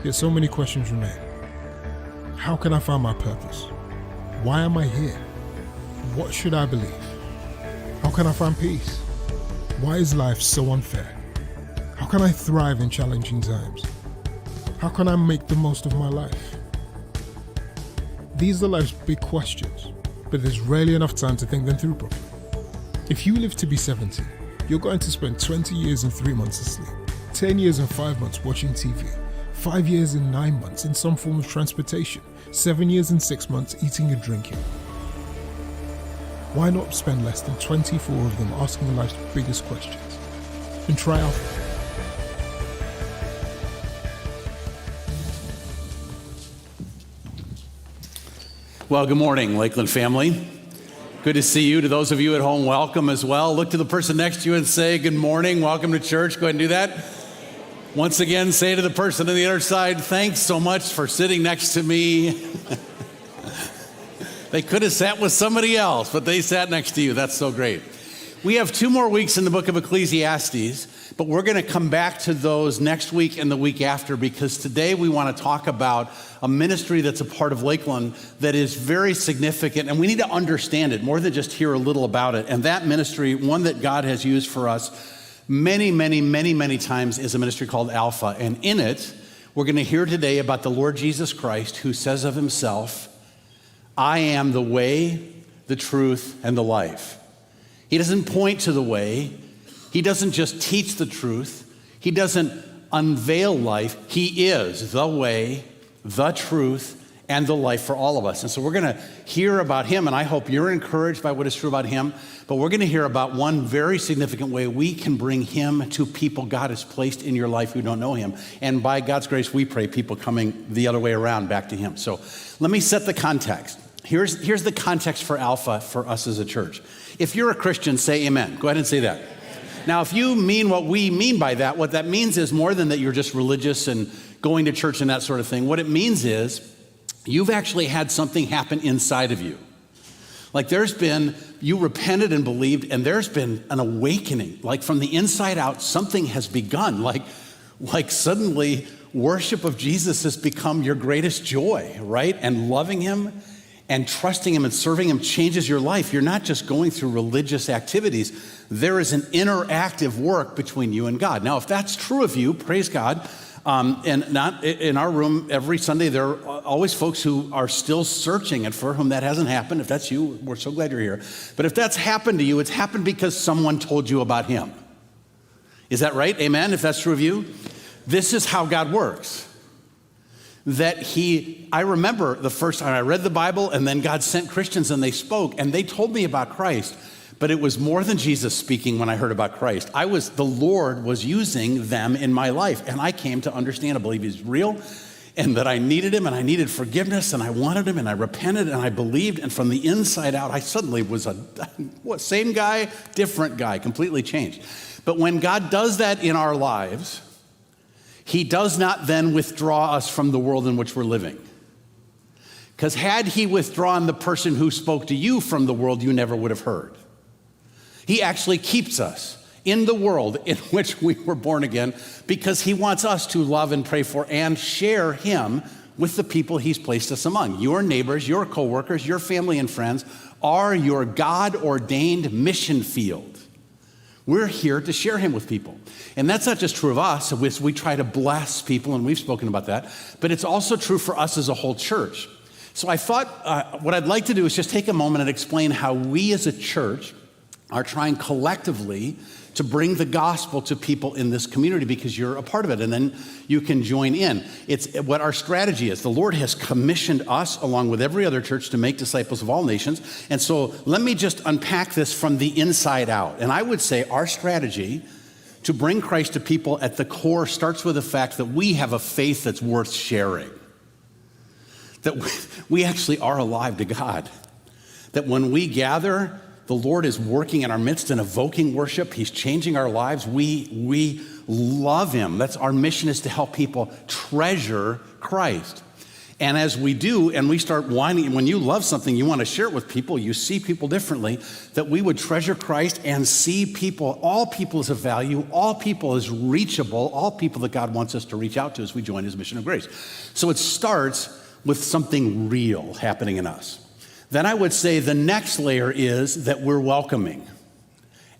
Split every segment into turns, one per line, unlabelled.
Yet so many questions remain. How can I find my purpose? Why am I here? What should I believe? How can I find peace? Why is life so unfair? How can I thrive in challenging times? How can I make the most of my life? These are life's big questions, but there's rarely enough time to think them through properly. If you live to be 70, you're going to spend 20 years and 3 months asleep, 10 years and 5 months watching TV, 5 years and 9 months in some form of transportation, 7 years and 6 months eating and drinking. Why not spend less than 24 of them asking life's biggest questions? And try Alpha.
Well, good morning, Lakeland family. Good to see you. To those of you at home, welcome as well. Look to the person next to you and say, good morning, welcome to church. Go ahead and do that. Once again, say to the person on the other side, thanks so much for sitting next to me. They could have sat with somebody else, but they sat next to you. That's so great. We have 2 more weeks in the book of Ecclesiastes, but we're going to come back to those next week and the week after, because today we want to talk about a ministry that's a part of Lakeland that is very significant, and we need to understand it more than just hear a little about it. And that ministry, one that God has used for us many, many, many, many times, is a ministry called Alpha. And in it, we're going to hear today about the Lord Jesus Christ, who says of himself, I am the way, the truth, and the life. He doesn't point to the way. He doesn't just teach the truth. He doesn't unveil life. He is the way, the truth, and the life for all of us. And so we're going to hear about him, and I hope you're encouraged by what is true about him. But we're going to hear about one very significant way we can bring him to people God has placed in your life who don't know him. And by God's grace, we pray people coming the other way around back to him. So let me set the context. Here's the context for Alpha for us as a church. If you're a Christian, say amen. Go ahead and say that. Now, if you mean what we mean by that, what that means is more than that you're just religious and going to church and that sort of thing. What it means is you've actually had something happen inside of you. Like you repented and believed, and there's been an awakening. Like from the inside out, something has begun. Like suddenly worship of Jesus has become your greatest joy, right? And loving him and trusting him and serving him changes your life. You're not just going through religious activities. There is an interactive work between you and God. Now, if that's true of you, praise God. And not in our room every Sunday, there are always folks who are still searching, and for whom that hasn't happened. If that's you, we're so glad you're here. But if that's happened to you, it's happened because someone told you about him. Is that right? Amen? If that's true of you? This is how God works. I remember the first time I read the Bible, and then God sent Christians and they spoke and they told me about Christ, but it was more than Jesus speaking when I heard about Christ. The Lord was using them in my life, and I came to understand and believe he's real, and that I needed him, and I needed forgiveness, and I wanted him, and I repented, and I believed, and from the inside out, I suddenly was same guy, different guy, completely changed. But when God does that in our lives, he does not then withdraw us from the world in which we're living. Because had he withdrawn the person who spoke to you from the world, you never would have heard. He actually keeps us in the world in which we were born again, because he wants us to love and pray for and share him with the people he's placed us among. Your neighbors, your coworkers, your family and friends are your God-ordained mission field. We're here to share him with people. And that's not just true of us. We try to bless people, and we've spoken about that. But it's also true for us as a whole church. So I thought what I'd like to do is just take a moment and explain how we as a church are trying collectively to bring the gospel to people in this community, because you're a part of it, and then you can join in. It's what our strategy is. The Lord has commissioned us, along with every other church, to make disciples of all nations. And so let me just unpack this from the inside out. And I would say our strategy to bring Christ to people at the core starts with the fact that we have a faith that's worth sharing. That we actually are alive to God. That when we gather, the Lord is working in our midst and evoking worship. He's changing our lives. We love him. That's our mission, is to help people treasure Christ. And as we do, and we start wanting, when you love something, you want to share it with people, you see people differently, that we would treasure Christ and see people, all people as of value, all people as reachable, all people that God wants us to reach out to as we join his mission of grace. So it starts with something real happening in us. Then I would say the next layer is that we're welcoming.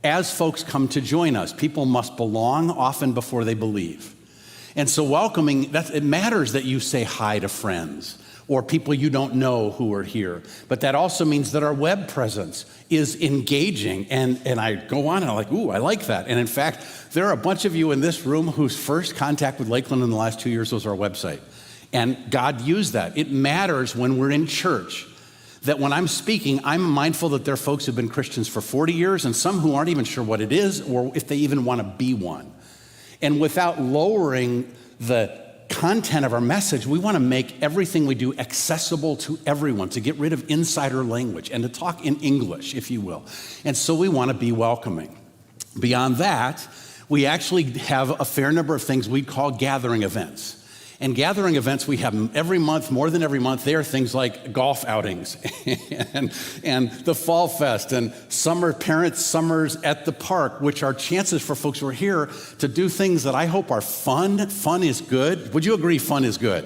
As folks come to join us, people must belong often before they believe. And so welcoming, it matters that you say hi to friends or people you don't know who are here. But that also means that our web presence is engaging. And I go on and I'm like, ooh, I like that. And in fact, there are a bunch of you in this room whose first contact with Lakeland in the last 2 years was our website. And God used that. It matters when we're in church that when I'm speaking, I'm mindful that there are folks who've been Christians for 40 years and some who aren't even sure what it is or if they even want to be one. And without lowering the content of our message, we want to make everything we do accessible to everyone, to get rid of insider language and to talk in English, if you will. And so we want to be welcoming. Beyond that, we actually have a fair number of things we'd call gathering events. And gathering events, we have them every month, more than every month. They are things like golf outings and the Fall Fest and parents' summers at the park, which are chances for folks who are here to do things that I hope are fun. Fun is good. Would you agree fun is good?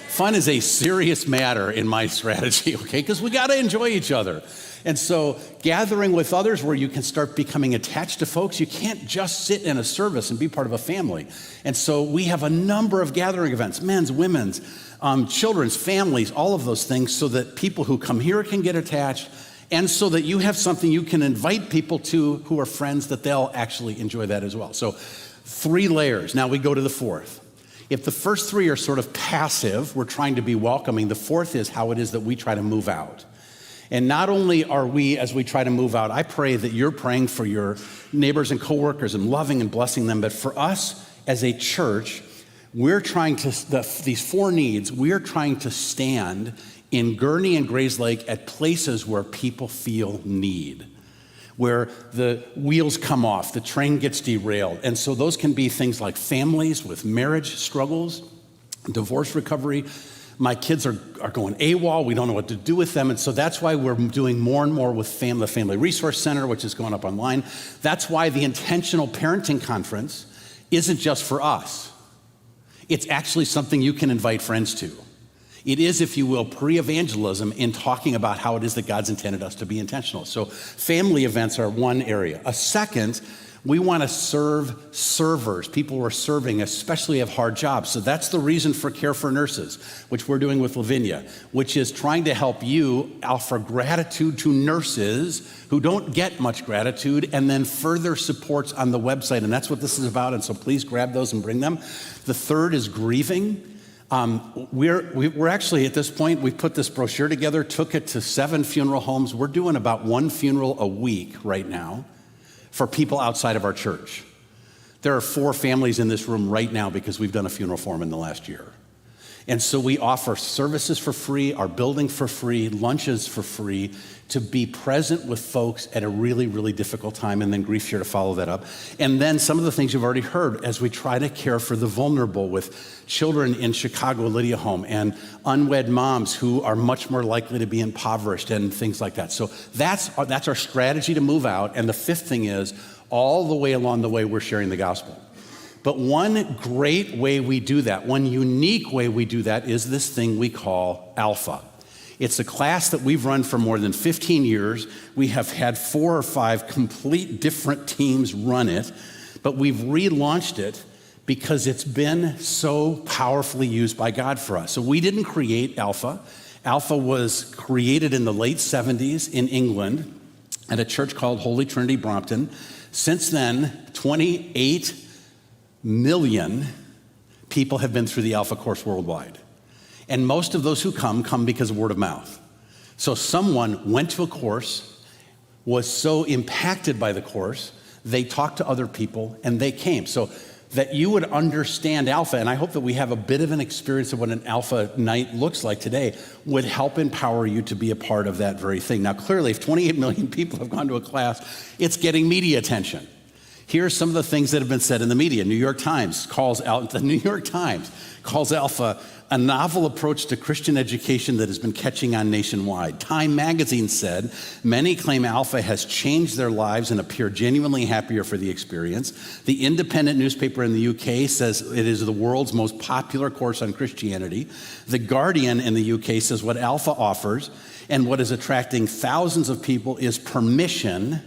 Fun is a serious matter in my strategy, okay? Because we got to enjoy each other. And so gathering with others where you can start becoming attached to folks, you can't just sit in a service and be part of a family. And so we have a number of gathering events, men's, women's, children's, families, all of those things so that people who come here can get attached and so that you have something you can invite people to who are friends that they'll actually enjoy that as well. So 3 layers. Now we go to the 4th. If the first 3 are sort of passive, we're trying to be welcoming. The 4th is how it is that we try to move out. And not only are we, as we try to move out, I pray that you're praying for your neighbors and coworkers and loving and blessing them. But for us as a church, we're trying to, these 4 needs, we're trying to stand in Gurnee and Grayslake at places where people feel need, where the wheels come off, the train gets derailed. And so those can be things like families with marriage struggles, divorce recovery. My kids are going AWOL. We don't know what to do with them. And so that's why we're doing more and more with the Family Resource Center, which is going up online. That's why the Intentional Parenting Conference isn't just for us. It's actually something you can invite friends to. It is, if you will, pre-evangelism in talking about how it is that God's intended us to be intentional. So family events are one area. A second, we want to serve servers. People who are serving, especially have hard jobs. So that's the reason for Care for Nurses, which we're doing with Lavinia, which is trying to help you offer gratitude to nurses who don't get much gratitude and then further supports on the website. And that's what this is about. And so please grab those and bring them. The third is grieving. We're actually at this point, we put this brochure together, took it to 7 funeral homes. We're doing about 1 funeral a week right now for people outside of our church. There are 4 families in this room right now because we've done a funeral for them in the last year. And so we offer services for free, our building for free, lunches for free, to be present with folks at a really, really difficult time, and then Grief Share to follow that up. And then some of the things you've already heard as we try to care for the vulnerable with children in Chicago Lydia Home and unwed moms who are much more likely to be impoverished and things like that. So that's our strategy to move out. And the 5th thing is all the way along the way we're sharing the gospel. But one great way we do that, one unique way we do that is this thing we call Alpha. It's a class that we've run for more than 15 years. We have had 4 or 5 complete different teams run it, but we've relaunched it because it's been so powerfully used by God for us. So we didn't create Alpha. Alpha was created in the late 70s in England at a church called Holy Trinity Brompton. Since then, 28 million people have been through the Alpha course worldwide. And most of those who come because of word of mouth. So someone went to a course, was so impacted by the course, they talked to other people and they came. So that you would understand Alpha, and I hope that we have a bit of an experience of what an Alpha night looks like today, would help empower you to be a part of that very thing. Now, clearly, if 28 million people have gone to a class, it's getting media attention. Here are some of the things that have been said in the media. The New York Times calls Alpha a novel approach to Christian education that has been catching on nationwide. Time magazine said, many claim Alpha has changed their lives and appear genuinely happier for the experience. The Independent newspaper in the UK says it is the world's most popular course on Christianity. The Guardian in the UK says what Alpha offers and what is attracting thousands of people is permission,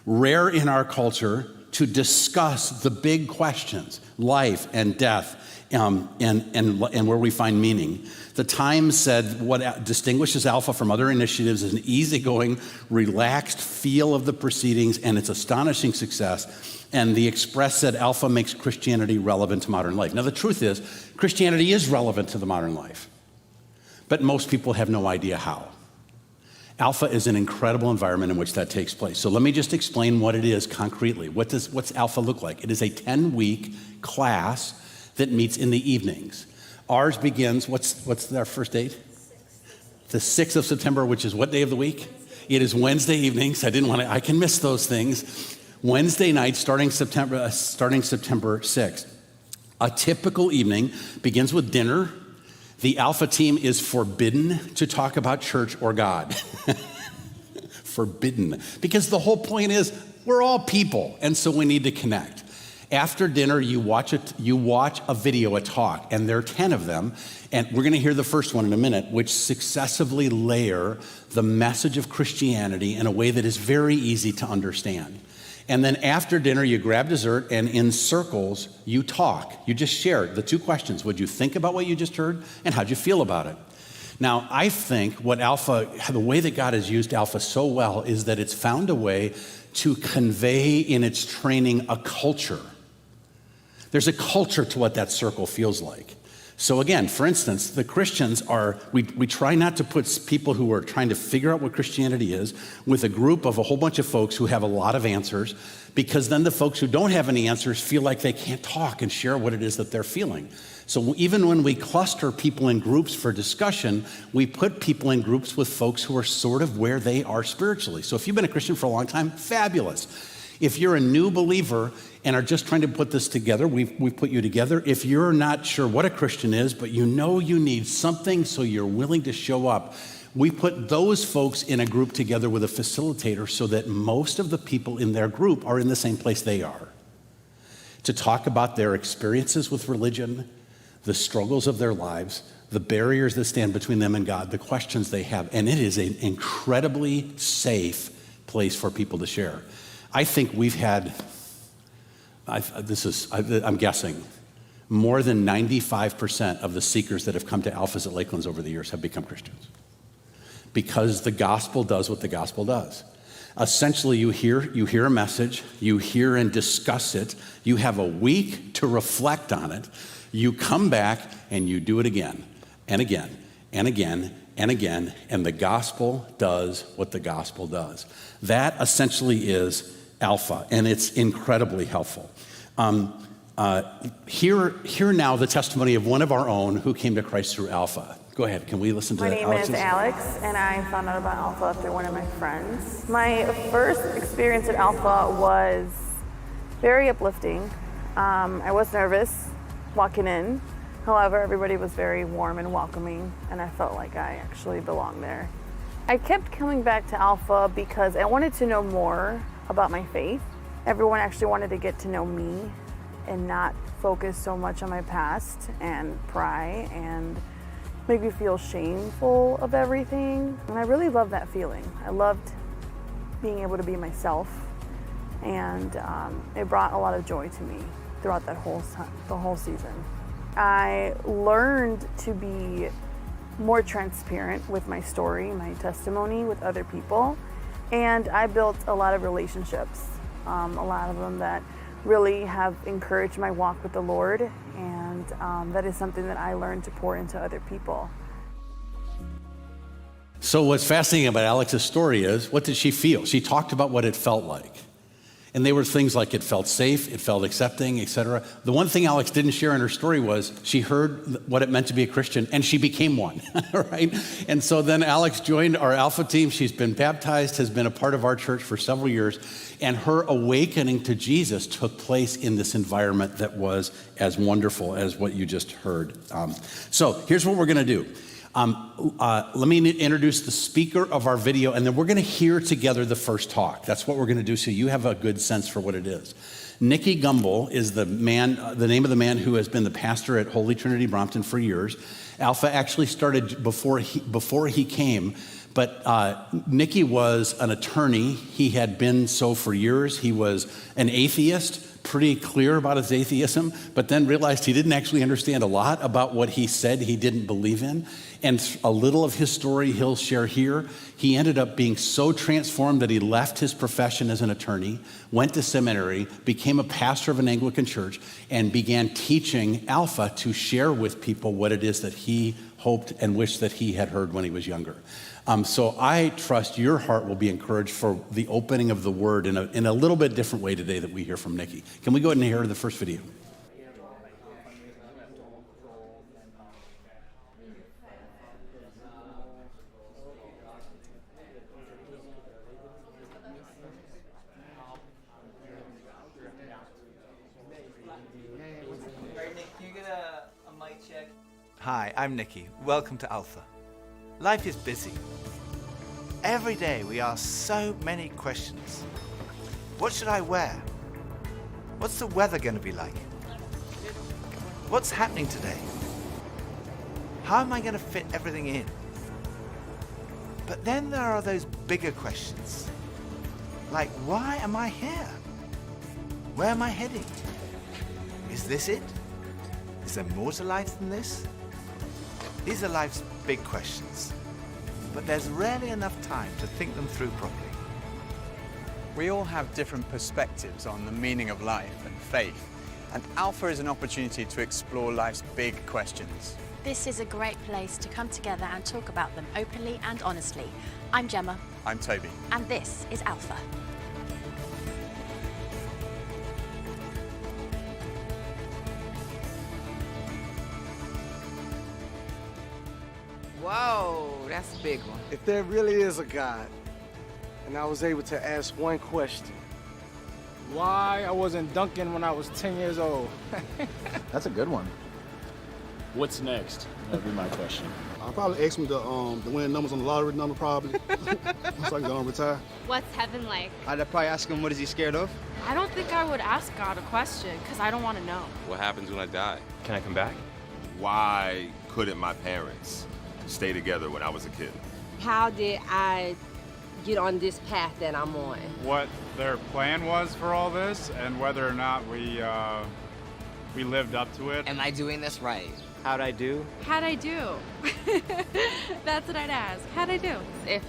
rare in our culture, to discuss the big questions, life and death, and where we find meaning. The Times said what distinguishes Alpha from other initiatives is an easygoing, relaxed feel of the proceedings and its astonishing success. And the Express said Alpha makes Christianity relevant to modern life. Now, the truth is, Christianity is relevant to the modern life, but most people have no idea how. Alpha is an incredible environment in which that takes place. So let me just explain what it is concretely. What's Alpha look like? It is a 10-week class that meets in the evenings. Ours begins, what's our first date? The 6th of September, which is what day of the week? It is Wednesday evenings. I can miss those things. Wednesday night, starting September 6th. A typical evening begins with dinner. The Alpha team is forbidden to talk about church or God. Forbidden. Because the whole point is we're all people, and so we need to connect. After dinner, you watch a video, a talk, and there are 10 of them, and we're going to hear the first one in a minute, which successively layer the message of Christianity in a way that is very easy to understand. And then after dinner, you grab dessert, and in circles, you talk. You just share the two questions. What'd you think about what you just heard, and how'd you feel about it? Now, I think the way that God has used Alpha so well is that it's found a way to convey in its training a culture. There's a culture to what that circle feels like. So again, for instance, the Christians we try not to put people who are trying to figure out what Christianity is with a group of a whole bunch of folks who have a lot of answers, because then the folks who don't have any answers feel like they can't talk and share what it is that they're feeling. So even when we cluster people in groups for discussion, we put people in groups with folks who are sort of where they are spiritually. So if you've been a Christian for a long time, fabulous. If you're a new believer and are just trying to put this together, we've put you together. If you're not sure what a Christian is, but you know you need something so you're willing to show up, we put those folks in a group together with a facilitator so that most of the people in their group are in the same place they are, to talk about their experiences with religion, the struggles of their lives, the barriers that stand between them and God, the questions they have. And it is an incredibly safe place for people to share. I think we've had, I'm guessing, more than 95% of the seekers that have come to Alphas at Lakelands over the years have become Christians. Because the gospel does what the gospel does. Essentially, you hear a message, you hear and discuss it, you have a week to reflect on it, you come back and you do it again and again and again and again, and the gospel does what the gospel does. That essentially is Alpha, and it's incredibly helpful. Hear now the testimony of one of our own who came to Christ through Alpha. Go ahead, can we listen to
My
that?
name is Alex, and I found out about Alpha through one of my friends. My first experience at Alpha was very uplifting. I was nervous walking in. However, everybody was very warm and welcoming, and I felt like I actually belonged there. I kept coming back to Alpha because I wanted to know more about my faith. Everyone actually wanted to get to know me and not focus so much on my past and pry and make me feel shameful of everything. And I really loved that feeling. I loved being able to be myself, and it brought a lot of joy to me throughout that the whole season. I learned to be more transparent with my story, my testimony with other people, and I built a lot of relationships, a lot of them that really have encouraged my walk with the Lord, and that is something that I learned to pour into other people.
So what's fascinating about Alex's story is, what did she feel? She talked about what it felt like. And they were things like it felt safe, it felt accepting, etc. The one thing Alex didn't share in her story was she heard what it meant to be a Christian and she became one, right? And so then Alex joined our Alpha team. She's been baptized, has been a part of our church for several years, and her awakening to Jesus took place in this environment that was as wonderful as what you just heard. So here's what we're gonna do. Let me introduce the speaker of our video, and then we're going to hear together the first talk. That's what we're going to do, so you have a good sense for what it is. Nicky Gumbel is the name of the man who has been the pastor at Holy Trinity Brompton for years. Alpha actually started before he came, but Nicky was an attorney. He had been so for years. He was an atheist, pretty clear about his atheism, but then realized he didn't actually understand a lot about what he said he didn't believe in. And a little of his story he'll share here. He ended up being so transformed that he left his profession as an attorney, went to seminary, became a pastor of an Anglican church, and began teaching Alpha to share with people what it is that he hoped and wished that he had heard when he was younger. So I trust your heart will be encouraged for the opening of the word in a little bit different way today that we hear from Nicky. Can we go ahead and hear the first video?
Can you get a mic check? Hi, I'm Nicky. Welcome to Alpha. Life is busy. Every day we ask so many questions. What should I wear? What's the weather going to be like? What's happening today? How am I going to fit everything in? But then there are those bigger questions. Like, why am I here? Where am I heading? Is this it? Is there more to life than this? These are life's big questions, but there's rarely enough time to think them through properly.
We all have different perspectives on the meaning of life and faith, and Alpha is an opportunity to explore life's big questions.
This is a great place to come together and talk about them openly and honestly. I'm Gemma.
I'm Toby.
And this is Alpha.
Whoa, that's a big one.
If there really is a God, and I was able to ask one question,
why I wasn't dunking when I was 10 years old.
That's a good one. What's next? That'd be my question.
I'll probably ask him to win numbers on the lottery number, probably. So I can go and retire.
What's heaven like?
I'd probably ask him, what is he scared of?
I don't think I would ask God a question, because I don't want to know.
What happens when I die?
Can I come back?
Why couldn't my parents stay together when I was a kid?
How did I get on this path that I'm on?
What their plan was for all this and whether or not we lived up to it.
Am I doing this right?
How'd I do?
How'd I do? That's what I'd ask. How'd I do? If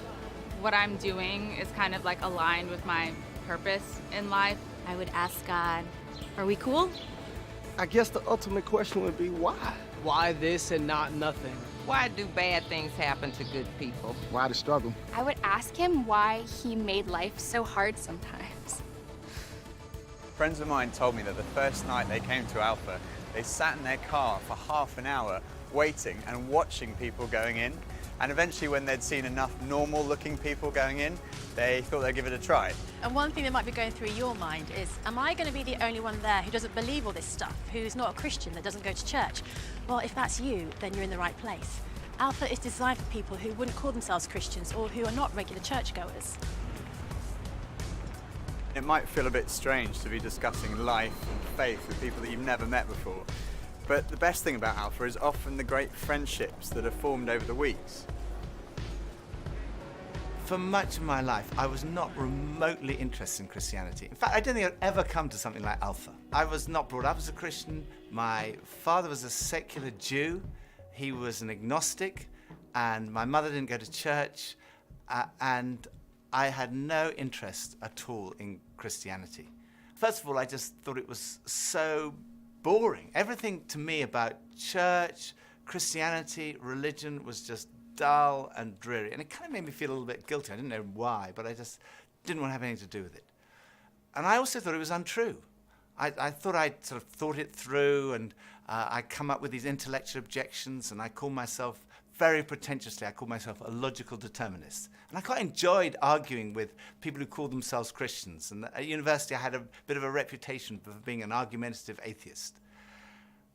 what I'm doing is kind of like aligned with my purpose in life, I would ask God, are we cool?
I guess the ultimate question would be why?
Why this and not nothing?
Why do bad things happen to good people?
Why the struggle?
I would ask him why he made life so hard sometimes.
Friends of mine told me that the first night they came to Alpha, they sat in their car for half an hour waiting and watching people going in. And eventually when they'd seen enough normal looking people going in, they thought they'd give it a try.
And one thing that might be going through your mind is, am I going to be the only one there who doesn't believe all this stuff, who's not a Christian, that doesn't go to church? Well, if that's you, then you're in the right place. Alpha is designed for people who wouldn't call themselves Christians or who are not regular churchgoers.
It might feel a bit strange to be discussing life and faith with people that you've never met before. But the best thing about Alpha is often the great friendships that are formed over the weeks.
For much of my life, I was not remotely interested in Christianity. In fact, I didn't think I'd ever come to something like Alpha. I was not brought up as a Christian. My father was a secular Jew. He was an agnostic, and my mother didn't go to church, and I had no interest at all in Christianity. First of all, I just thought it was so boring. Everything to me about church, Christianity, religion was just dull and dreary. And it kind of made me feel a little bit guilty. I didn't know why, but I just didn't want to have anything to do with it. And I also thought it was untrue. I thought I'd sort of thought it through, and I'd come up with these intellectual objections, and I called myself, very pretentiously, I called myself a logical determinist. And I quite enjoyed arguing with people who called themselves Christians. And at university, I had a bit of a reputation for being an argumentative atheist.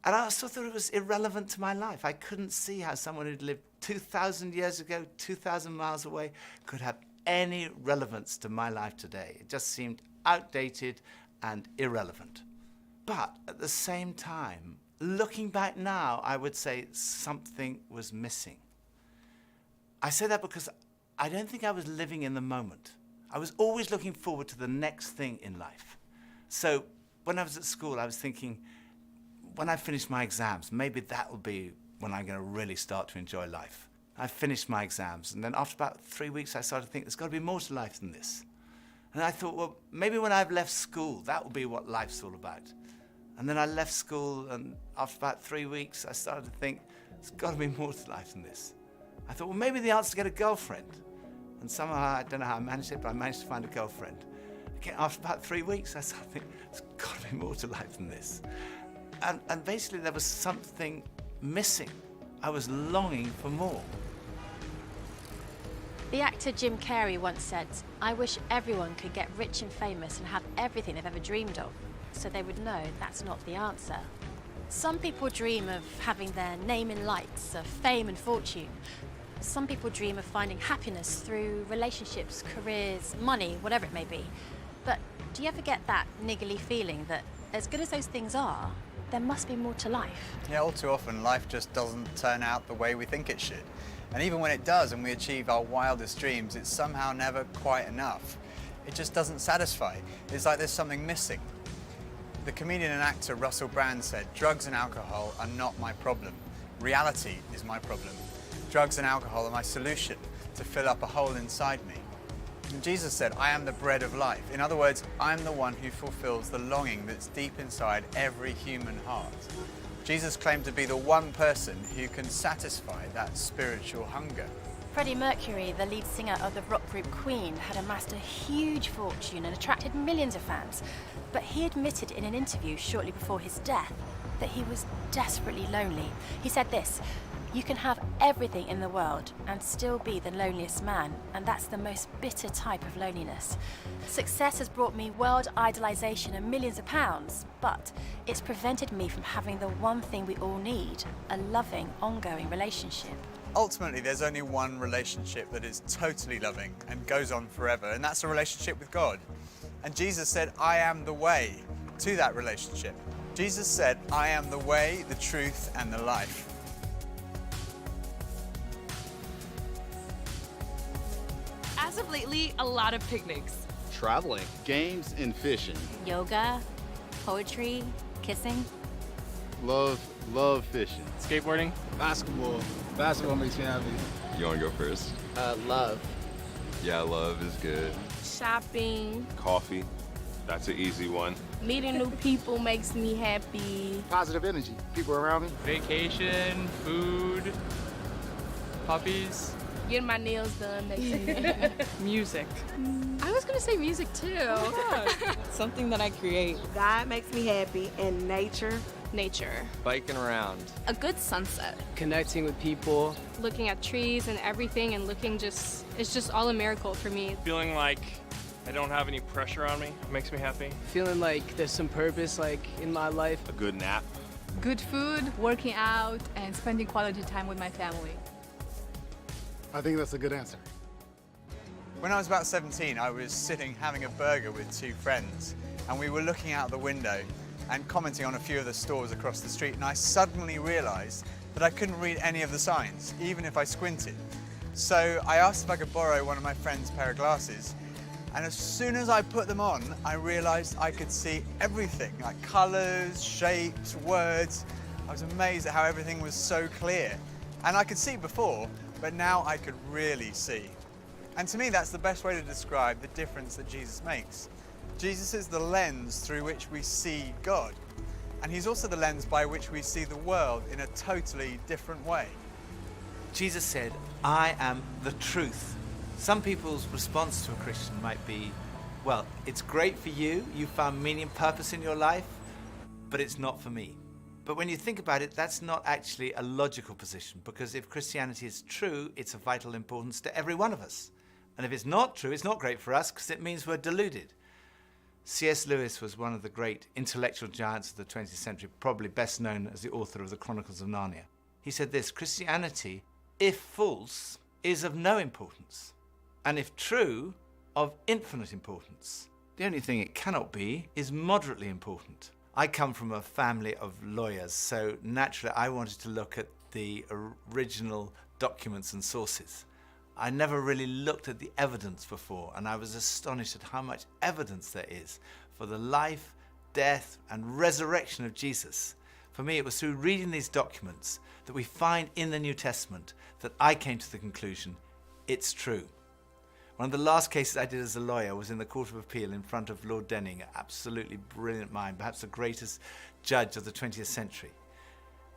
And I also thought it was irrelevant to my life. I couldn't see how someone who'd lived 2,000 years ago, 2,000 miles away, could have any relevance to my life today. It just seemed outdated and irrelevant. But at the same time, looking back now, I would say something was missing. I say that because I don't think I was living in the moment. I was always looking forward to the next thing in life. So when I was at school, I was thinking, when I finish my exams, maybe that will be when I'm going to really start to enjoy life. I finished my exams, and then after about 3 weeks, I started to think there's got to be more to life than this. And I thought, well, maybe when I've left school, that will be what life's all about. And then I left school, and after about 3 weeks, I started to think, there's got to be more to life than this. I thought, well, maybe the answer is to get a girlfriend. And somehow, I don't know how I managed it, but I managed to find a girlfriend. Again, after about 3 weeks, I started to think, there's got to be more to life than this. And basically, there was something missing. I was longing for more.
The actor Jim Carrey once said, "I wish everyone could get rich and famous and have everything they've ever dreamed of, so they would know that's not the answer." Some people dream of having their name in lights, of fame and fortune. Some people dream of finding happiness through relationships, careers, money, whatever it may be. But do you ever get that niggly feeling that as good as those things are, there must be more to life?
Yeah, all too often life just doesn't turn out the way we think it should. And even when it does and we achieve our wildest dreams, it's somehow never quite enough. It just doesn't satisfy. It's like there's something missing. The comedian and actor Russell Brand said, "Drugs and alcohol are not my problem. Reality is my problem. Drugs and alcohol are my solution to fill up a hole inside me." And Jesus said, "I am the bread of life." In other words, I'm the one who fulfills the longing that's deep inside every human heart. Jesus claimed to be the one person who can satisfy that spiritual hunger.
Freddie Mercury, the lead singer of the rock group Queen, had amassed a huge fortune and attracted millions of fans. But he admitted in an interview shortly before his death that he was desperately lonely. He said this, "You can have everything in the world and still be the loneliest man, and that's the most bitter type of loneliness. Success has brought me world idolization and millions of pounds, but it's prevented me from having the one thing we all need, a loving, ongoing relationship."
Ultimately, there's only one relationship that is totally loving and goes on forever, and that's a relationship with God. And Jesus said, "I am the way to that relationship." Jesus said, "I am the way, the truth, and the life."
As of lately, a lot of picnics.
Traveling, games, and fishing.
Yoga, poetry, kissing.
Love fishing.
Skateboarding.
Basketball. Basketball makes me happy.
You want to go first?
Love.
Yeah, love is good.
Shopping.
Coffee. That's an easy one.
Meeting new people makes me happy.
Positive energy. People around me.
Vacation, food, puppies.
Getting my nails done makes me
Music.
I was gonna say music too.
Something that I create.
God makes me happy, and nature.
Nature.
Biking around.
A good sunset.
Connecting with people.
Looking at trees and everything and it's just all a miracle for me.
Feeling like I don't have any pressure on me makes me happy.
Feeling like there's some purpose in my life.
A good nap.
Good food, working out, and spending quality time with my family.
I think that's a good answer.
When I was about 17, I was sitting having a burger with two friends, and we were looking out the window and commenting on a few of the stores across the street, and I suddenly realized that I couldn't read any of the signs, even if I squinted. So I asked if I could borrow one of my friend's pair of glasses, and as soon as I put them on, I realized I could see everything, like colors, shapes, words. I was amazed at how everything was so clear. And I could see before, but now I could really see. And to me, that's the best way to describe the difference that Jesus makes. Jesus is the lens through which we see God, and he's also the lens by which we see the world in a totally different way.
Jesus said, "I am the truth." Some people's response to a Christian might be, Well, it's great for you. You found meaning and purpose in your life, but it's not for me. But when you think about it, that's not actually a logical position, because if Christianity is true, it's of vital importance to every one of us. And if it's not true, it's not great for us, because it means we're deluded. C.S. Lewis was one of the great intellectual giants of the 20th century, probably best known as the author of the Chronicles of Narnia. He said this: Christianity, if false, is of no importance, and if true, of infinite importance. The only thing it cannot be is moderately important. I come from a family of lawyers, so naturally I wanted to look at the original documents and sources. I never really looked at the evidence before, and I was astonished at how much evidence there is for the life, death, and resurrection of Jesus. For me, it was through reading these documents that we find in the New Testament that I came to the conclusion it's true. One of the last cases I did as a lawyer was in the Court of Appeal in front of Lord Denning, an absolutely brilliant mind, perhaps the greatest judge of the 20th century.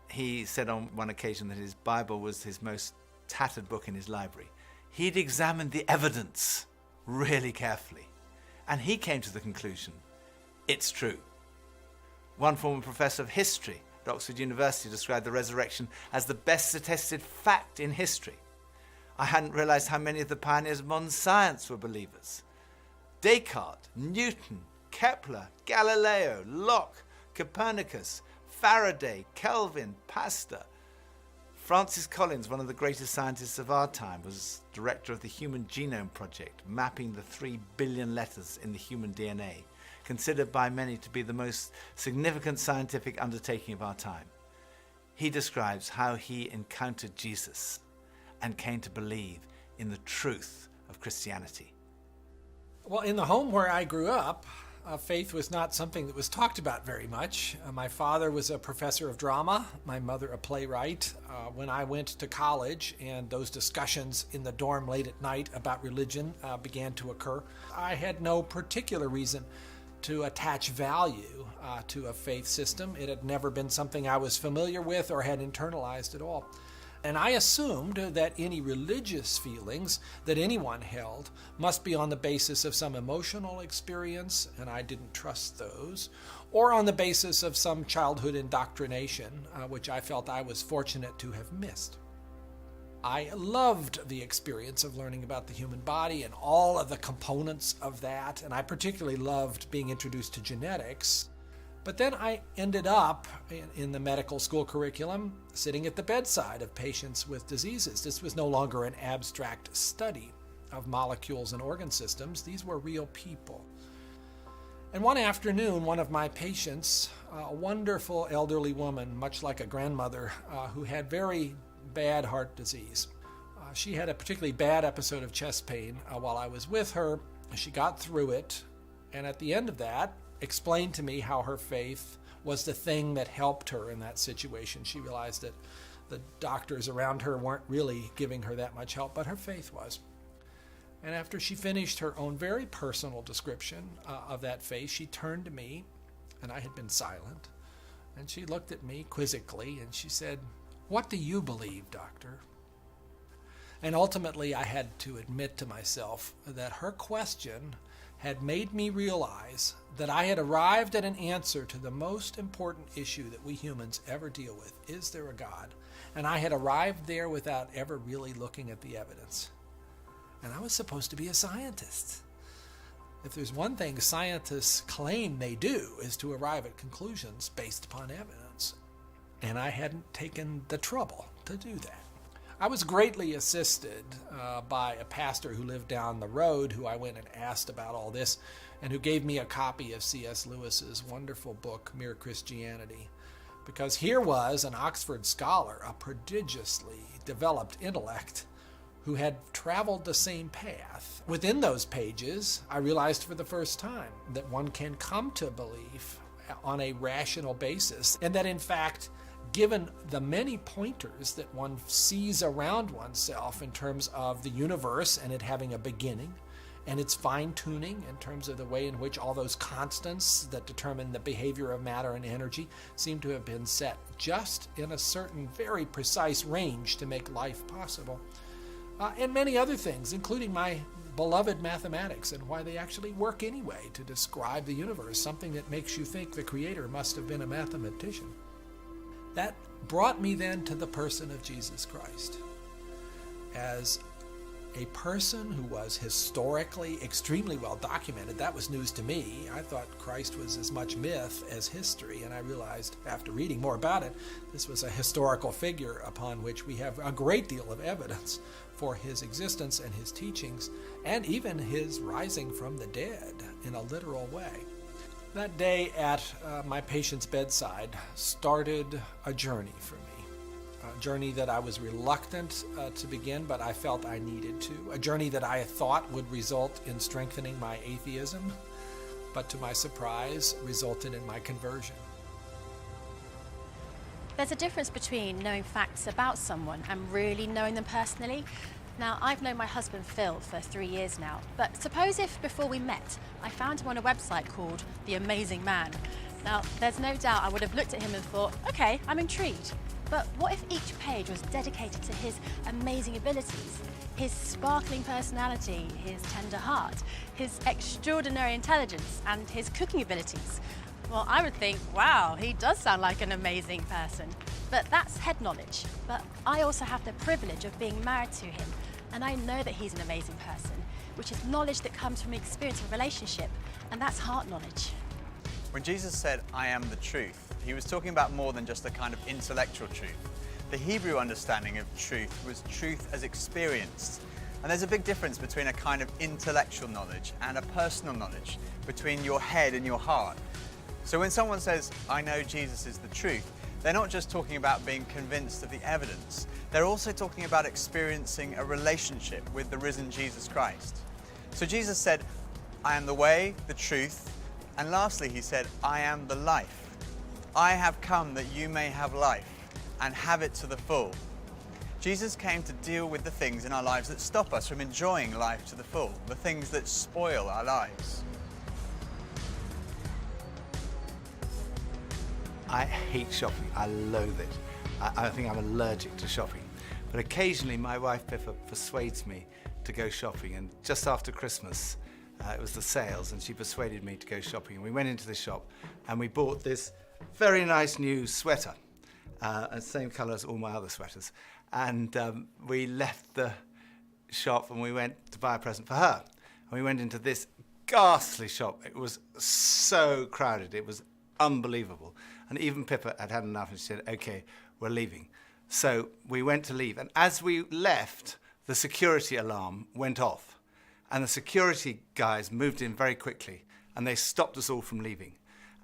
He said on one occasion that his Bible was his most tattered book in his library. He'd examined the evidence really carefully, and he came to the conclusion it's true. One former professor of history at Oxford University described the resurrection as the best attested fact in history. I hadn't realized how many of the pioneers of modern science were believers. Descartes, Newton, Kepler, Galileo, Locke, Copernicus, Faraday, Kelvin, Pasteur. Francis Collins, one of the greatest scientists of our time, was director of the Human Genome Project, mapping the 3 billion letters in the human DNA, considered by many to be the most significant scientific undertaking of our time. He describes how he encountered Jesus and came to believe in the truth of Christianity.
Well, in the home where I grew up, faith was not something that was talked about very much. My father was a professor of drama, my mother a playwright. When I went to college and those discussions in the dorm late at night about religion began to occur, I had no particular reason to attach value to a faith system. It had never been something I was familiar with or had internalized at all. And I assumed that any religious feelings that anyone held must be on the basis of some emotional experience, and I didn't trust those, or on the basis of some childhood indoctrination, which I felt I was fortunate to have missed. I loved the experience of learning about the human body and all of the components of that, and I particularly loved being introduced to genetics. But then I ended up in the medical school curriculum sitting at the bedside of patients with diseases. This was no longer an abstract study of molecules and organ systems. These were real people. And one afternoon, one of my patients, a wonderful elderly woman, much like a grandmother, who had very bad heart disease. She had a particularly bad episode of chest pain while I was with her. She got through it, and at the end of that, explained to me how her faith was the thing that helped her in that situation. She realized that the doctors around her weren't really giving her that much help, but her faith was. And after she finished her own very personal description of that faith, she turned to me, and I had been silent, and she looked at me quizzically, and she said, "What do you believe, doctor?" And ultimately, I had to admit to myself that her question had made me realize that I had arrived at an answer to the most important issue that we humans ever deal with. Is there a God? And I had arrived there without ever really looking at the evidence. And I was supposed to be a scientist. If there's one thing scientists claim they do is to arrive at conclusions based upon evidence. And I hadn't taken the trouble to do that. I was greatly assisted by a pastor who lived down the road, who I went and asked about all this, and who gave me a copy of C.S. Lewis's wonderful book, Mere Christianity. Because here was an Oxford scholar, a prodigiously developed intellect, who had traveled the same path. Within those pages, I realized for the first time that one can come to belief on a rational basis, and that in fact, given the many pointers that one sees around oneself in terms of the universe and it having a beginning, and its fine-tuning in terms of the way in which all those constants that determine the behavior of matter and energy seem to have been set just in a certain very precise range to make life possible. And many other things, including my beloved mathematics and why they actually work anyway to describe the universe, something that makes you think the Creator must have been a mathematician. That brought me then to the person of Jesus Christ. As a person who was historically extremely well documented, that was news to me. I thought Christ was as much myth as history, and I realized after reading more about it, this was a historical figure upon which we have a great deal of evidence for his existence and his teachings, and even his rising from the dead in a literal way. That day at my patient's bedside started a journey for me. A journey that I was reluctant to begin, but I felt I needed to. A journey that I thought would result in strengthening my atheism, but to my surprise, resulted in my conversion.
There's a difference between knowing facts about someone and really knowing them personally. Now, I've known my husband Phil for 3 years now, but suppose if before we met, I found him on a website called The Amazing Man. Now, there's no doubt I would have looked at him and thought, okay, I'm intrigued. But what if each page was dedicated to his amazing abilities, his sparkling personality, his tender heart, his extraordinary intelligence, and his cooking abilities? Well, I would think, wow, he does sound like an amazing person. But that's head knowledge. But I also have the privilege of being married to him, and I know that he's an amazing person, which is knowledge that comes from experience of relationship, and that's heart knowledge.
When Jesus said, I am the truth, he was talking about more than just a kind of intellectual truth. The Hebrew understanding of truth was truth as experienced. And there's a big difference between a kind of intellectual knowledge and a personal knowledge, between your head and your heart. So when someone says, I know Jesus is the truth, they're not just talking about being convinced of the evidence. They're also talking about experiencing a relationship with the risen Jesus Christ. So Jesus said, I am the way, the truth, and lastly, he said, I am the life. I have come that you may have life and have it to the full. Jesus came to deal with the things in our lives that stop us from enjoying life to the full, the things that spoil our lives.
I hate shopping. I loathe it. I think I'm allergic to shopping. But occasionally my wife Pippa persuades me to go shopping, and just after Christmas, it was the sales, and she persuaded me to go shopping. And we went into the shop and we bought this very nice new sweater, and same colour as all my other sweaters. And we left the shop and we went to buy a present for her. And we went into this ghastly shop. It was so crowded. It was unbelievable. And even Pippa had had enough and she said, okay, we're leaving. So we went to leave. And as we left, the security alarm went off. And the security guys moved in very quickly and they stopped us all from leaving.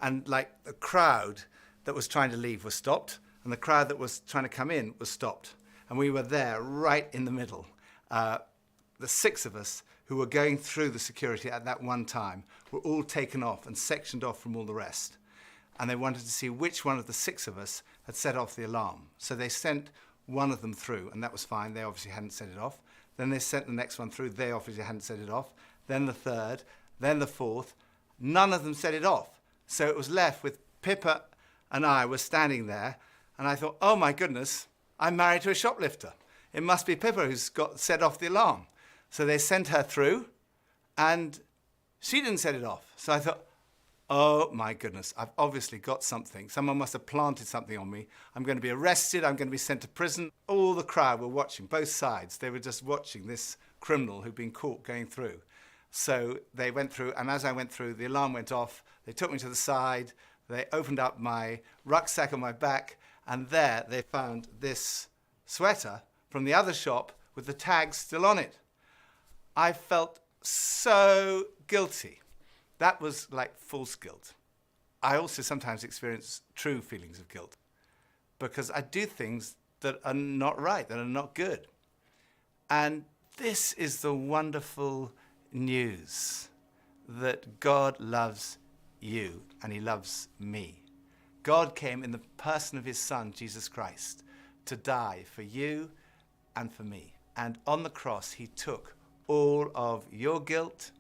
And like the crowd that was trying to leave was stopped, and the crowd that was trying to come in was stopped. And we were there right in the middle. The 6 of us who were going through the security at that one time were all taken off and sectioned off from all the rest. And they wanted to see which one of the 6 of us had set off the alarm. So they sent one of them through, and that was fine. They obviously hadn't set it off. Then they sent the next one through. They obviously hadn't set it off. Then the 3rd, then the 4th. None of them set it off. So it was left with Pippa and I were standing there, and I thought, oh my goodness, I'm married to a shoplifter. It must be Pippa who's got set off the alarm. So they sent her through, and she didn't set it off. So I thought, oh my goodness, I've obviously got something. Someone must have planted something on me. I'm going to be arrested. I'm going to be sent to prison. All the crowd were watching, both sides. They were just watching this criminal who'd been caught going through. So they went through, and as I went through, the alarm went off. They took me to the side. They opened up my rucksack on my back, and there they found this sweater from the other shop with the tag still on it. I felt so guilty. That was like false guilt. I also sometimes experience true feelings of guilt because I do things that are not right, that are not good. And this is the wonderful news that God loves you and he loves me. God came in the person of his Son, Jesus Christ, to die for you and for me. And on the cross, he took all of your guilt,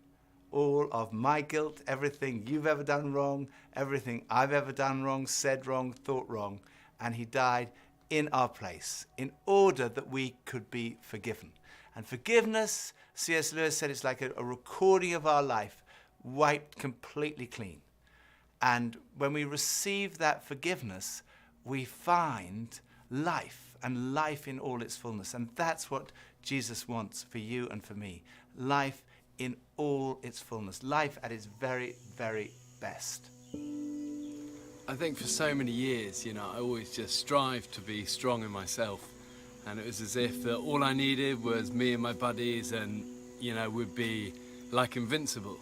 all of my guilt, everything you've ever done wrong, everything I've ever done wrong, said wrong, thought wrong, and he died in our place in order that we could be forgiven. And forgiveness, C.S. Lewis said, it's like a recording of our life, wiped completely clean. And when we receive that forgiveness, we find life, and life in all its fullness. And that's what Jesus wants for you and for me. Life in all its fullness. Life at its very, very best.
I think for so many years, I always just strived to be strong in myself. And it was as if that all I needed was me and my buddies and, we'd be like invincible.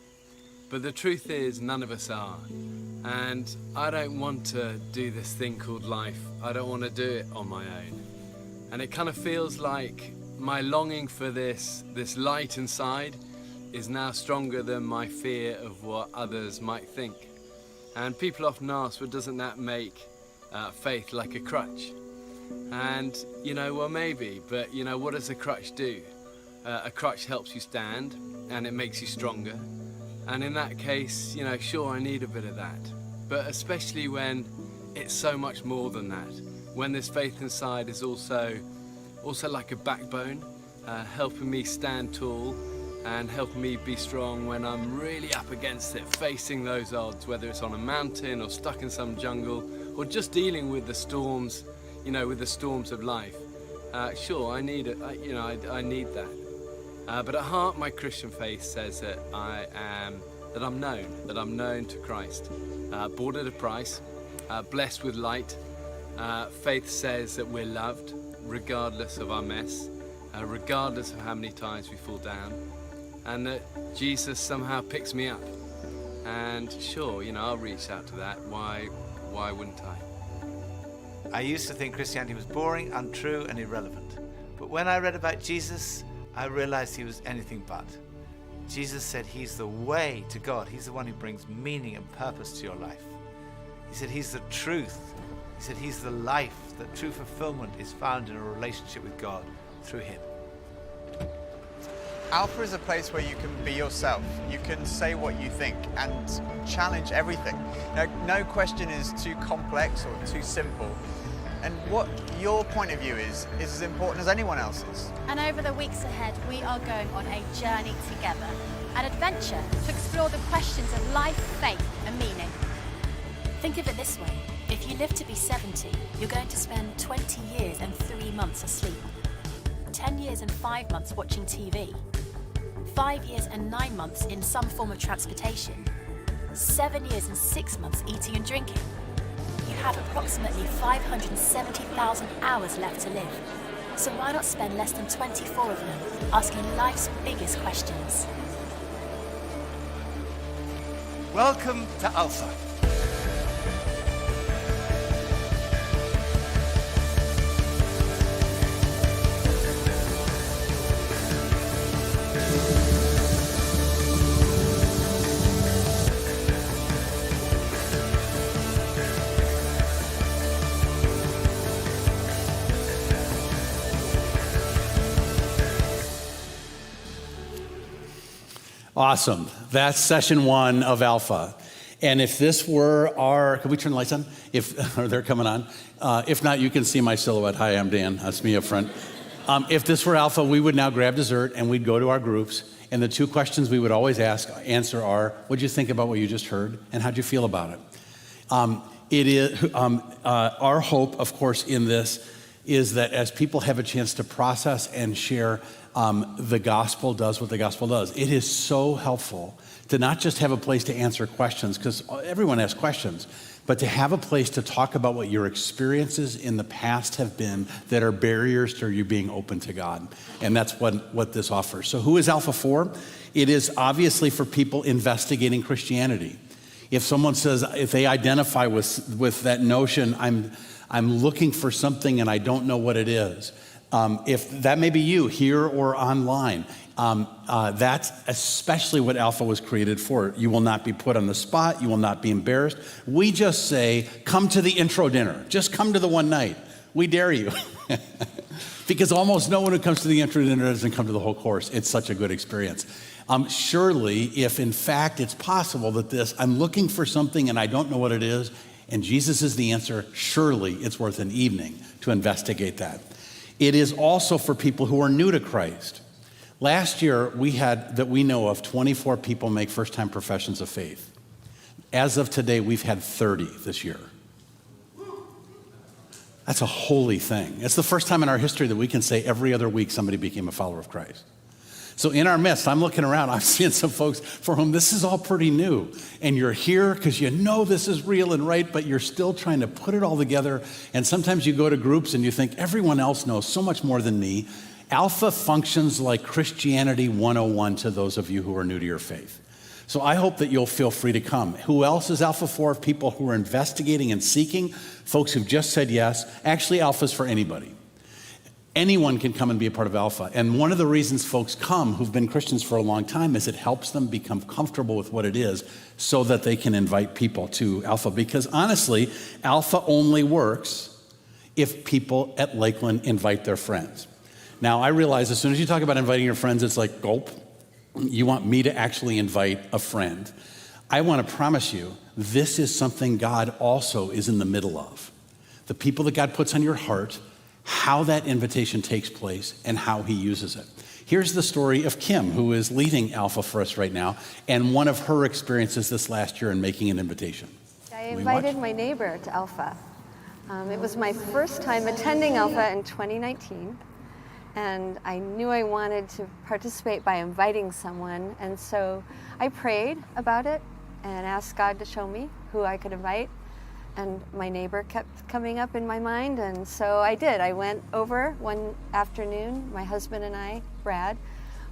But the truth is, none of us are. And I don't want to do this thing called life. I don't want to do it on my own. And it kind of feels like my longing for this light inside is now stronger than my fear of what others might think. And people often ask, well, doesn't that make faith like a crutch? And, well, maybe, but, what does a crutch do? A crutch helps you stand, and it makes you stronger. And in that case, sure, I need a bit of that. But especially when it's so much more than that. When this faith inside is also like a backbone, helping me stand tall and helping me be strong when I'm really up against it, facing those odds, whether it's on a mountain or stuck in some jungle or just dealing with the storms, with the storms of life. Sure, I need it. I need that. But at heart, my Christian faith says that I'm known to Christ, bought at a price, blessed with light. Faith says that we're loved, regardless of our mess, regardless of how many times we fall down, and that Jesus somehow picks me up. And sure, I'll reach out to that. Why wouldn't I?
I used to think Christianity was boring, untrue, and irrelevant. But when I read about Jesus, I realized he was anything but. Jesus said he's the way to God. He's the one who brings meaning and purpose to your life. He said he's the truth. He said he's the life. That true fulfillment is found in a relationship with God through him.
Alpha is a place where you can be yourself. You can say what you think and challenge everything. No question is too complex or too simple. And what your point of view is as important as anyone else's.
And over the weeks ahead, we are going on a journey together, an adventure to explore the questions of life, faith, and meaning.
Think of it this way. If you live to be 70, you're going to spend 20 years and 3 months asleep, 10 years and 5 months watching TV, 5 years and 9 months in some form of transportation, 7 years and 6 months eating and drinking. You have approximately 570,000 hours left to live. So why not spend less than 24 of them asking life's biggest questions?
Welcome to Alpha.
Awesome. That's session 1 of Alpha. And if this were can we turn the lights on? They're coming on. If not, you can see my silhouette. Hi, I'm Dan. That's me up front. If this were Alpha, we would now grab dessert and we'd go to our groups. And the 2 questions we would always answer are, what'd you think about what you just heard? And how'd you feel about it? It is our hope, of course, in this is that as people have a chance to process and share, the gospel does what the gospel does. It is so helpful to not just have a place to answer questions, because everyone has questions, but to have a place to talk about what your experiences in the past have been that are barriers to you being open to God. And that's what this offers. So who is Alpha for? It is obviously for people investigating Christianity. If someone says, if they identify with that notion, I'm looking for something and I don't know what it is. If that may be you here or online, that's especially what Alpha was created for. You will not be put on the spot. You will not be embarrassed. We just say, come to the intro dinner. Just come to the one night. We dare you. Because almost no one who comes to the intro dinner doesn't come to the whole course. It's such a good experience. Surely, if in fact it's possible that I'm looking for something and I don't know what it is, and Jesus is the answer, surely it's worth an evening to investigate that. It is also for people who are new to Christ. Last year, we had, that we know of, 24 people make first-time professions of faith. As of today, we've had 30 this year. That's a holy thing. It's the first time in our history that we can say every other week somebody became a follower of Christ. So in our midst, I'm looking around, I'm seeing some folks for whom this is all pretty new. And you're here because you know this is real and right, but you're still trying to put it all together. And sometimes you go to groups and you think everyone else knows so much more than me. Alpha functions like Christianity 101 to those of you who are new to your faith. So I hope that you'll feel free to come. Who else is Alpha for? People who are investigating and seeking, folks who've just said yes. Actually, Alpha's for anybody. Anyone can come and be a part of Alpha. And one of the reasons folks come who've been Christians for a long time is it helps them become comfortable with what it is so that they can invite people to Alpha. Because honestly, Alpha only works if people at Lakeland invite their friends. Now, I realize as soon as you talk about inviting your friends, it's like, gulp. You want me to actually invite a friend. I want to promise you, this is something God also is in the middle of. The people that God puts on your heart, how that invitation takes place, and how he uses it. Here's the story of Kim, who is leading Alpha for us right now, and one of her experiences this last year in making an invitation.
I invited my neighbor to Alpha. It was my first time attending Alpha in 2019. And I knew I wanted to participate by inviting someone. And so I prayed about it and asked God to show me who I could invite. And my neighbor kept coming up in my mind. And so I did. I went over one afternoon. My husband and I, Brad,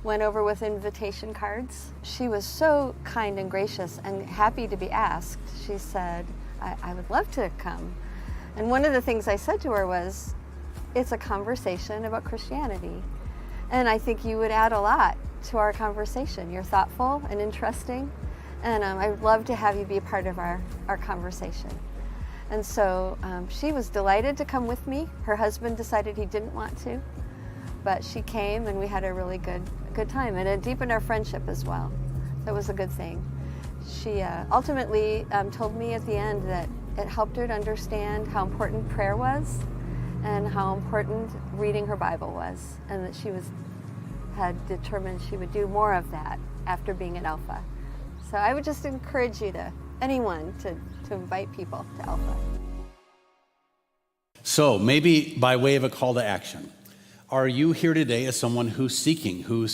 went over with invitation cards. She was so kind and gracious and happy to be asked. She said, I would love to come. And one of the things I said to her was, it's a conversation about Christianity. And I think you would add a lot to our conversation. You're thoughtful and interesting. And I would love to have you be a part of our conversation. And so she was delighted to come with me. Her husband decided he didn't want to, but she came and we had a really good time. And it deepened our friendship as well. That was a good thing. She ultimately told me at the end that it helped her to understand how important prayer was and how important reading her Bible was, and that she had determined she would do more of that after being at Alpha. So I would just encourage you anyone to invite people to Alpha.
So maybe by way of a call to action, are you here today as someone who's seeking, who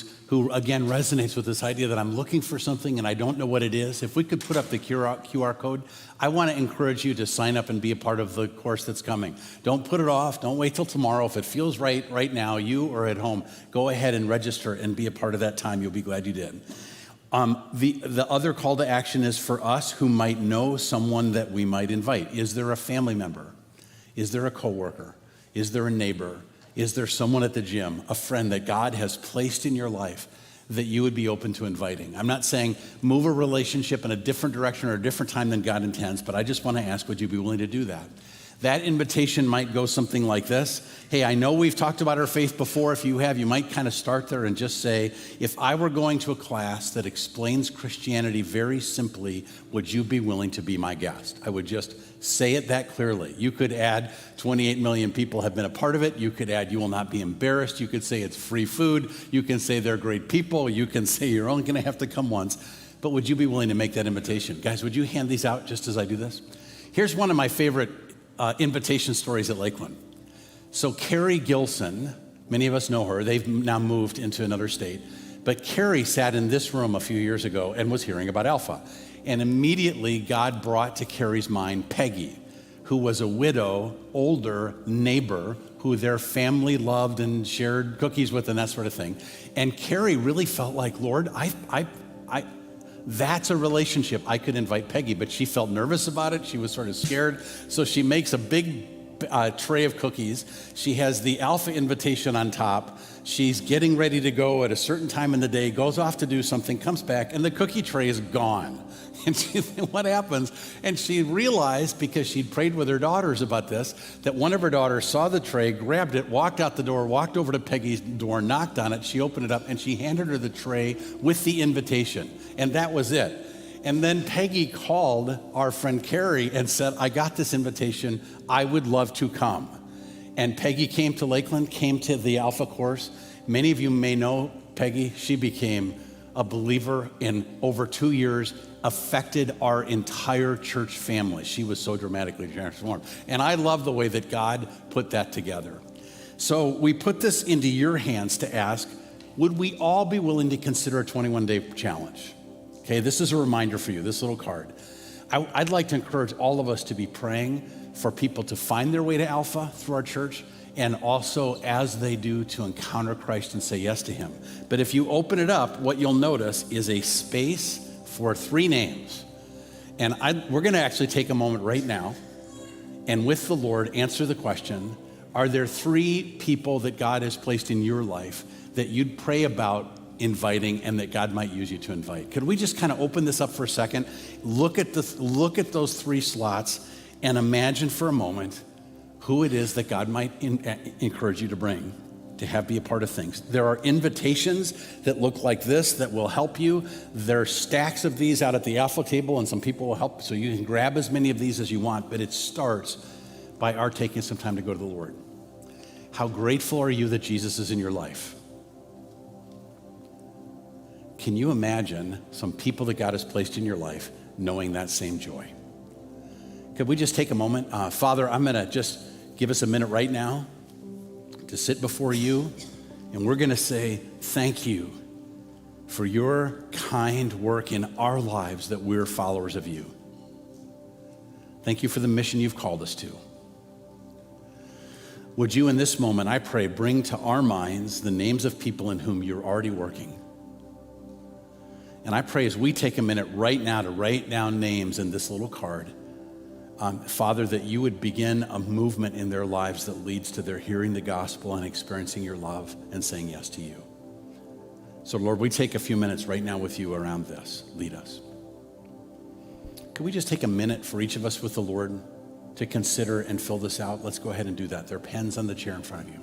again resonates with this idea that I'm looking for something and I don't know what it is? If we could put up the QR code, I want to encourage you to sign up and be a part of the course that's coming. Don't put it off. Don't wait till tomorrow. If it feels right now, you or at home, go ahead and register and be a part of that time. You'll be glad you did. The other call to action is for us who might know someone that we might invite. Is there a family member? Is there a coworker? Is there a neighbor? Is there someone at the gym, a friend that God has placed in your life that you would be open to inviting? I'm not saying move a relationship in a different direction or a different time than God intends, but I just want to ask, would you be willing to do that? That invitation might go something like this. Hey, I know we've talked about our faith before. If you have, you might kind of start there and just say, if I were going to a class that explains Christianity very simply, would you be willing to be my guest? I would just say it that clearly. You could add 28 million people have been a part of it. You could add, you will not be embarrassed. You could say it's free food. You can say they're great people. You can say you're only going to have to come once. But would you be willing to make that invitation? Guys, would you hand these out just as I do this? Here's one of my favorite invitation stories at Lakeland. So Carrie Gilson, many of us know her. They've now moved into another state. But Carrie sat in this room a few years ago and was hearing about Alpha. And immediately God brought to Carrie's mind Peggy, who was a widow, older neighbor who their family loved and shared cookies with and that sort of thing. And Carrie really felt like, Lord, that's a relationship I could invite Peggy, but she felt nervous about it. She was sort of scared. So she makes a big tray of cookies. She has the Alpha invitation on top. She's getting ready to go at a certain time in the day, goes off to do something, comes back, and the cookie tray is gone. And she, what happens? And she realized, because she'd prayed with her daughters about this, that one of her daughters saw the tray, grabbed it, walked out the door, walked over to Peggy's door, knocked on it. She opened it up, and she handed her the tray with the invitation. And that was it. And then Peggy called our friend Carrie and said, I got this invitation. I would love to come. And Peggy came to Lakeland, came to the Alpha course. Many of you may know Peggy, she became a believer in over 2 years, affected our entire church family. She was so dramatically transformed. And I love the way that God put that together. So we put this into your hands to ask, would we all be willing to consider a 21-day challenge? Okay, this is a reminder for you, this little card. I'd like to encourage all of us to be praying for people to find their way to Alpha through our church, and also as they do to encounter Christ and say yes to him. But if you open it up, what you'll notice is a space for 3 names. And we're gonna actually take a moment right now and with the Lord answer the question, are there 3 people that God has placed in your life that you'd pray about inviting and that God might use you to invite? Could we just kind of open this up for a second? Look at those 3 slots and imagine for a moment who it is that God might encourage you to bring to have be a part of things. There are invitations that look like this that will help you. There are stacks of these out at the Alpha table, and some people will help, so you can grab as many of these as you want, but it starts by our taking some time to go to the Lord. How grateful are you that Jesus is in your life? Can you imagine some people that God has placed in your life knowing that same joy? Could we just take a moment? Father, I'm going to just give us a minute right now to sit before you, and we're going to say thank you for your kind work in our lives that we're followers of you. Thank you for the mission you've called us to. Would you in this moment, I pray, bring to our minds the names of people in whom you're already working. And I pray as we take a minute right now to write down names in this little card, Father, that you would begin a movement in their lives that leads to their hearing the gospel and experiencing your love and saying yes to you. So Lord, we take a few minutes right now with you around this. Lead us. Can we just take a minute for each of us with the Lord to consider and fill this out? Let's go ahead and do that. There are pens on the chair in front of you.